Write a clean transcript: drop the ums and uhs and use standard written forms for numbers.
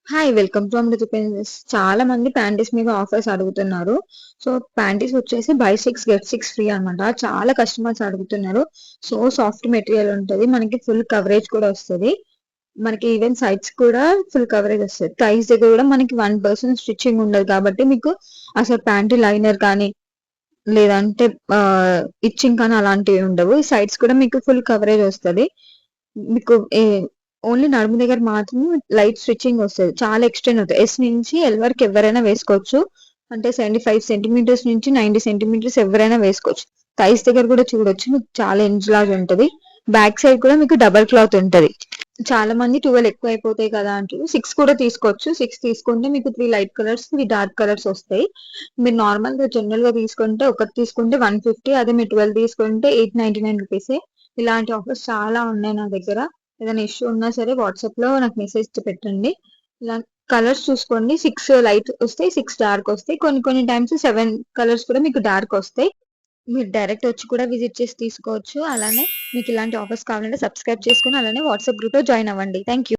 Hi! Welcome to Amrutha pencils. చాలా మంది panties మీద ఆఫర్స్ అడుగుతున్నారు. సో, ప్యాంటీస్ వచ్చేసి బై 6 గెట్ 6 ఫ్రీ అనమాట. చాలా కస్టమర్స్ అడుగుతున్నారు. సో, సాఫ్ట్ మెటీరియల్ ఉంటది. మనకి ఫుల్ కవరేజ్ కూడా వస్తది. మనకి ఈవెన్ సైడ్స్ కూడా ఫుల్ కవరేజ్ వస్తది. థైస్ దగ్గర కూడా మనకి 1% స్టిచ్చింగ్ ఉండదు కాబట్టి మీకు అసలు ప్యాంటీ లైనర్ కానీ, లేదంటే ఇచ్చింగ్ కానీ అలాంటివి ఉండవు. సైడ్స్ కూడా మీకు ఫుల్ కవరేజ్ వస్తది. మీకు ఓన్లీ నడుము దగ్గర మాత్రమే లైట్ స్టిచ్చింగ్ వస్తది. చాలా ఎక్స్‌టెండ్ అవుతది. ఎస్ నుంచి ఎల్ వరకు ఎవరైనా వేసుకోవచ్చు. అంటే 75 సెంటీమీటర్స్ నుంచి 90 సెంటీమీటర్స్ ఎవరైనా వేసుకోవచ్చు. థైస్ దగ్గర కూడా చూడొచ్చు. మీకు చాలా ఇంచ్ లాగా ఉంటది. బ్యాక్ సైడ్ కూడా మీకు డబుల్ క్లాత్ ఉంటది. చాలా మంది 12 ఎక్కువ అయిపోతాయి కదా అంటారు. 6 కూడా తీసుకోవచ్చు. 6 తీసుకుంటే మీకు 3 లైట్ కలర్స్, 3 డార్క్ కలర్స్ వస్తాయి. మీరు నార్మల్‌గా జనరల్‌గా తీసుకుంటే ఒకటి తీసుకుంటే 150, అదే మీరు 12 తీసుకుంటే 899 రూపీసే. ఇలాంటి ఆఫర్స్ చాలా ఉన్నాయి నా దగ్గర. ఏదైనా ఇష్యూ ఉన్నా సరే వాట్సాప్‌లో నాకు మెసేజ్ పెట్టండి. ఇలా కలర్స్ చూసుకోండి. 6 లైట్ వస్తాయి, 6 డార్క్ వస్తాయి. కొన్ని కొన్ని టైమ్స్ 7 కలర్స్ కూడా మీకు డార్క్ వస్తాయి. మీరు డైరెక్ట్ వచ్చి కూడా విజిట్ చేసి తీసుకోవచ్చు. అలానే మీకు ఇలాంటి ఆఫర్స్ కావాలంటే సబ్స్క్రైబ్ చేసుకొని అలానే వాట్సాప్ గ్రూప్‌లో జాయిన్ అవ్వండి. Thank you.